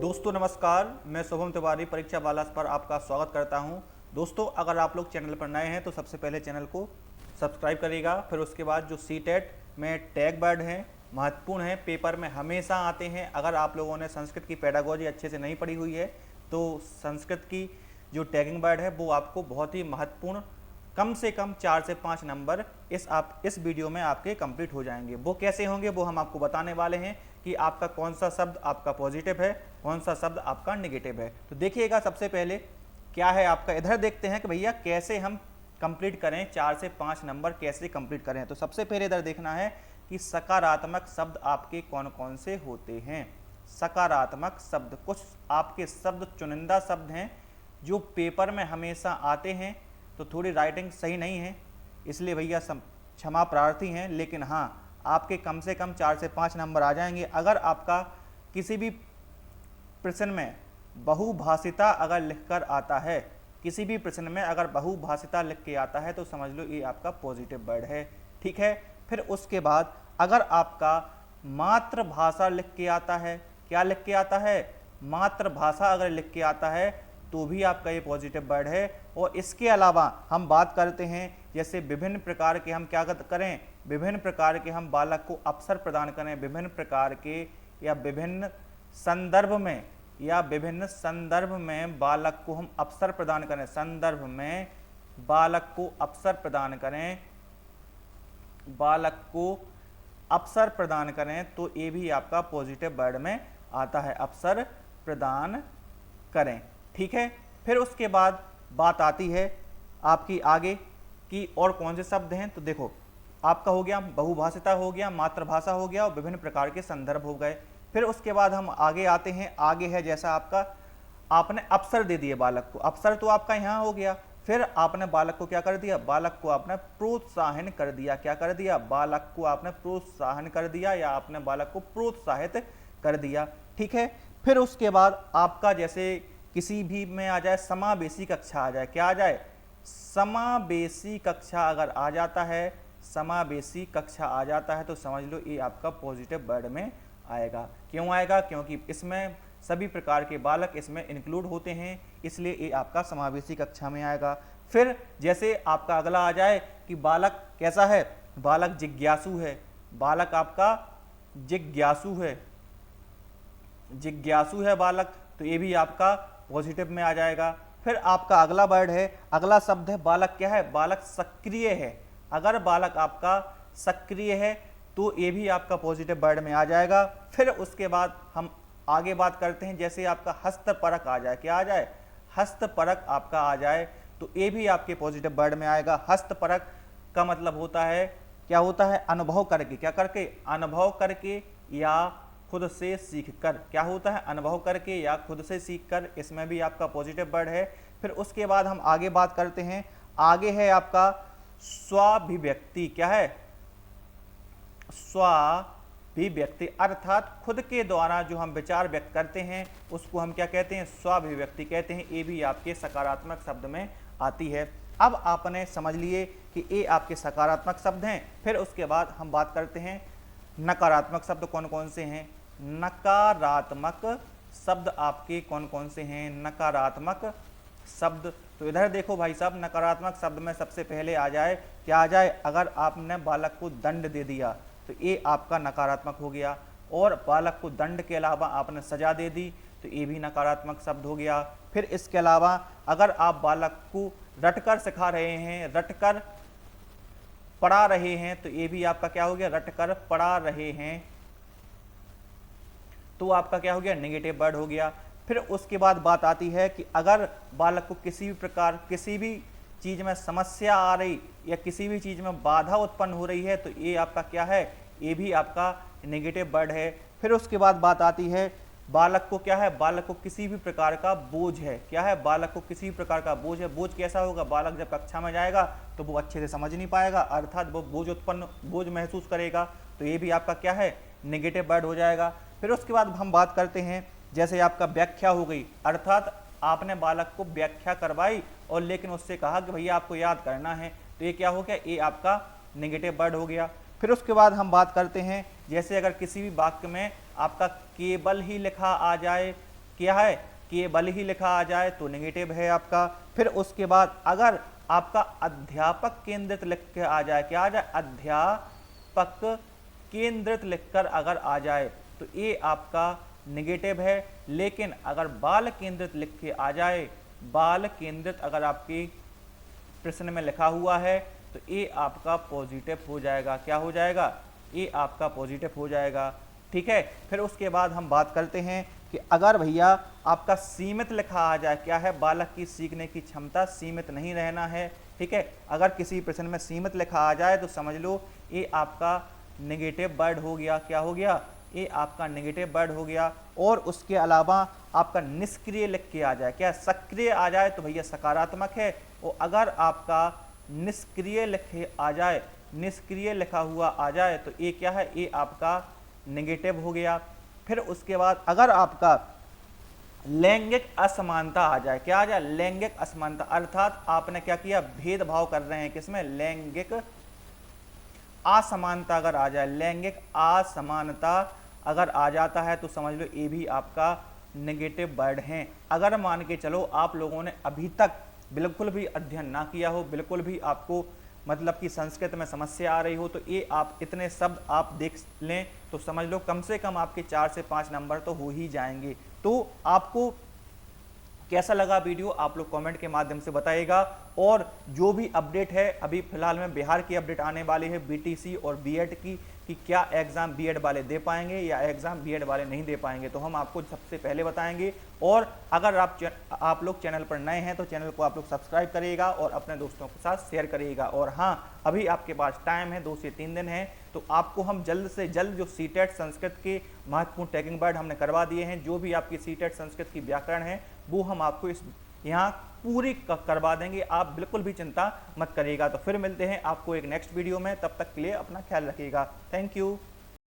दोस्तों नमस्कार, मैं शुभम तिवारी परीक्षा बालास पर आपका स्वागत करता हूं। दोस्तों अगर आप लोग चैनल पर नए हैं तो सबसे पहले चैनल को सब्सक्राइब करिएगा। फिर उसके बाद जो सीटेट में टैग वर्ड हैं महत्वपूर्ण हैं, पेपर में हमेशा आते हैं। अगर आप लोगों ने संस्कृत की पेडागोजी अच्छे से नहीं पढ़ी हुई है तो संस्कृत की जो टैगिंग वर्ड है वो आपको बहुत ही महत्वपूर्ण, कम से कम 4 से 5 नंबर इस वीडियो में आपके कंप्लीट हो जाएंगे। वो कैसे होंगे वो हम आपको बताने वाले हैं कि आपका कौन सा शब्द आपका पॉजिटिव है, कौन सा शब्द आपका नेगेटिव है। तो देखिएगा, सबसे पहले क्या है आपका, इधर देखते हैं कि भैया कैसे हम कंप्लीट करें, 4 से 5 नंबर कैसे कंप्लीट करें। तो सबसे पहले इधर देखना है कि सकारात्मक शब्द आपके कौन कौन से होते हैं। सकारात्मक शब्द, कुछ आपके शब्द चुनिंदा शब्द हैं जो पेपर में हमेशा आते हैं। तो थोड़ी राइटिंग सही नहीं है, इसलिए भैया क्षमा प्रार्थी हैं, लेकिन हाँ आपके कम से कम 4 से 5 नंबर आ जाएंगे। अगर आपका किसी भी प्रश्न में बहुभाषिता अगर लिखकर आता है, किसी भी प्रश्न में अगर बहुभाषिता लिख के आता है तो समझ लो ये आपका पॉजिटिव वर्ड है, ठीक है। फिर उसके बाद अगर आपका मातृभाषा लिख के आता है, क्या लिख के आता है, मातृभाषा अगर लिख के आता है तो भी आपका ये पॉजिटिव वर्ड है। और इसके अलावा हम बात करते हैं जैसे विभिन्न प्रकार के हम क्या करें, विभिन्न प्रकार के हम बालक को अवसर प्रदान करें, विभिन्न प्रकार के या विभिन्न संदर्भ में या विभिन्न संदर्भ में बालक को हम अवसर प्रदान करें, संदर्भ में बालक को अवसर प्रदान करें, बालक को अवसर प्रदान करें, तो ये भी आपका पॉजिटिव वर्ड में आता है, अवसर प्रदान करें, ठीक है। फिर उसके बाद बात आती है आपकी आगे कि और कौन से शब्द हैं। तो देखो आपका हो गया बहुभाषिता, हो गया मातृभाषा, हो गया और विभिन्न प्रकार के संदर्भ हो गए। फिर उसके बाद हम आगे आते हैं, आगे है जैसा आपका आपने अवसर दे दिए बालक को, अवसर तो आपका यहाँ हो गया। फिर आपने बालक को क्या कर दिया, बालक को आपने प्रोत्साहन कर दिया, क्या कर दिया, बालक को आपने प्रोत्साहन कर दिया या आपने बालक को प्रोत्साहित कर दिया, ठीक है। फिर उसके बाद आपका जैसे किसी भी में आ जाए समावेशी कक्षा आ जाए, क्या आ जाए, समावेशी कक्षा अगर आ जाता है, समावेशी कक्षा आ जाता है तो समझ लो ये आपका पॉजिटिव वर्ड में आएगा। क्यों आएगा, क्योंकि इसमें सभी प्रकार के बालक इसमें इंक्लूड होते हैं, इसलिए ये आपका समावेशी कक्षा में आएगा। फिर जैसे आपका अगला आ जाए कि बालक कैसा है, बालक जिज्ञासु है, बालक आपका जिज्ञासु है, जिज्ञासु है बालक, तो ये भी आपका पॉजिटिव में आ जाएगा। फिर आपका अगला वर्ड है, अगला शब्द है बालक क्या है, बालक सक्रिय है। अगर बालक आपका सक्रिय है तो ये भी आपका पॉजिटिव वर्ड में आ जाएगा। फिर उसके बाद हम आगे बात करते हैं जैसे आपका हस्तपरक आ जाए, क्या आ जाए, हस्तपरक आपका आ जाए तो ये भी आपके पॉजिटिव वर्ड में आएगा। हस्तपरक का मतलब होता है, क्या होता है, अनुभव करके, क्या करके, अनुभव करके या खुद से सीखकर, क्या होता है, अनुभव करके या खुद से सीखकर, इसमें भी आपका पॉजिटिव वर्ड है। फिर उसके बाद हम आगे बात करते हैं, आगे है आपका स्वाभिव्यक्ति, क्या है, स्वाभिव्यक्ति, अर्थात खुद के द्वारा जो हम विचार व्यक्त करते हैं उसको हम क्या कहते हैं, स्वाभिव्यक्ति कहते हैं। ये भी आपके सकारात्मक शब्द में आती है। अब आपने समझ लिए कि ये आपके सकारात्मक शब्द हैं। फिर उसके बाद हम बात करते हैं नकारात्मक शब्द कौन कौन से हैं। नकारात्मक शब्द आपके कौन कौन से हैं, नकारात्मक शब्द। तो इधर देखो भाई साहब, नकारात्मक शब्द में सबसे पहले आ जाए, क्या आ जाए, अगर आपने बालक को दंड दे दिया तो ये आपका नकारात्मक हो गया, और बालक को दंड के अलावा आपने सजा दे दी तो ये भी नकारात्मक शब्द हो गया। फिर इसके अलावा अगर आप बालक को रटकर सिखा रहे हैं, रटकर पढ़ा रहे हैं तो ये भी आपका क्या हो गया, रटकर पढ़ा रहे हैं, तो आपका क्या हो गया, नेगेटिव वर्ड हो गया। फिर उसके बाद बात आती है कि अगर बालक को किसी भी प्रकार किसी भी चीज में समस्या आ रही या किसी भी चीज में बाधा उत्पन्न हो रही है तो ये आपका क्या है, ये भी आपका नेगेटिव वर्ड है। फिर उसके बाद बात आती है बालक को क्या है, बालक को किसी भी प्रकार का बोझ है, क्या है, बालक को किसी भी प्रकार का बोझ है। बोझ कैसा होगा, बालक जब कक्षा में जाएगा तो वो अच्छे से समझ नहीं पाएगा, अर्थात वो बोझ महसूस करेगा, तो ये भी आपका क्या है, नेगेटिव वर्ड हो जाएगा। फिर उसके बाद हम बात करते हैं जैसे आपका व्याख्या हो गई, अर्थात आपने बालक को व्याख्या करवाई और लेकिन उससे कहा कि भैया आपको याद करना है, तो ये क्या हो गया, ये आपका नेगेटिव वर्ड हो गया। फिर उसके बाद हम बात करते हैं जैसे अगर किसी भी वाक्य में आपका केवल ही लिखा आ जाए क्या है कि ये बल ही लिखा आ जाए तो नेगेटिव है आपका। फिर उसके बाद अगर आपका अध्यापक केंद्रित लिख के आ जाए, क्या आ जाए, अध्यापक केंद्रित लिखकर अगर आ जाए तो ये आपका नेगेटिव है। लेकिन अगर बाल केंद्रित लिख के आ जाए, बाल केंद्रित अगर आपकी प्रश्न में लिखा हुआ है तो ये आपका पॉजिटिव हो जाएगा। क्या हो जाएगा, ये आपका पॉजिटिव हो जाएगा। ठीक है, फिर उसके बाद हम बात करते हैं कि अगर भैया आपका सीमित लिखा आ जाए, क्या है, बालक की सीखने की क्षमता सीमित नहीं रहना है। ठीक है, अगर किसी प्रश्न में सीमित लिखा आ जाए तो समझ लो ये आपका नेगेटिव वर्ड हो गया। क्या हो गया, ये आपका नेगेटिव वर्ड हो गया। और उसके अलावा आपका निष्क्रिय लिख के आ जाए, क्या सक्रिय आ जाए तो भैया सकारात्मक है। और अगर आपका निष्क्रिय लिखे आ जाए, निष्क्रिय लिखा हुआ आ जाए तो ये क्या है, ये आपका नेगेटिव हो गया। फिर उसके बाद अगर आपका लैंगिक असमानता आ जाए, क्या आ जाए, लैंगिक असमानता, अर्थात आपने क्या किया, भेदभाव कर रहे हैं किसमें, लैंगिक असमानता अगर आ जाए, लैंगिक असमानता अगर आ जाता है तो समझ लो ये भी आपका नेगेटिव वर्ड है। अगर मान के चलो आप लोगों ने अभी तक बिल्कुल भी अध्ययन ना किया हो, बिल्कुल भी आपको मतलब कि संस्कृत में समस्या आ रही हो, तो ये आप इतने शब्द आप देख लें तो समझ लो कम से कम आपके 4 से 5 नंबर तो हो ही जाएंगे। तो आपको कैसा लगा वीडियो आप लोग कमेंट के माध्यम से बताइएगा। और जो भी अपडेट है, अभी फिलहाल में बिहार की अपडेट आने वाली है बीटीसी और बीएड की, कि क्या एग्जाम बीएड वाले दे पाएंगे या एग्जाम बीएड वाले नहीं दे पाएंगे, तो हम आपको सबसे पहले बताएंगे। और अगर आप लोग चैनल पर नए हैं तो चैनल को आप लोग सब्सक्राइब करिएगा और अपने दोस्तों के साथ शेयर करिएगा। और हाँ, अभी आपके पास टाइम है, 2 से 3 दिन है, तो आपको हम जल्द से जल्द जो सीटेट संस्कृत के महत्वपूर्ण टैगिंग वर्ड हमने करवा दिए हैं, जो भी आपकी सीटेट संस्कृत की व्याकरण है वो हम आपको इस यहाँ पूरी करवा देंगे। आप बिल्कुल भी चिंता मत करिएगा। तो फिर मिलते हैं आपको एक नेक्स्ट वीडियो में, तब तक के लिए अपना ख्याल रखिएगा। Thank you.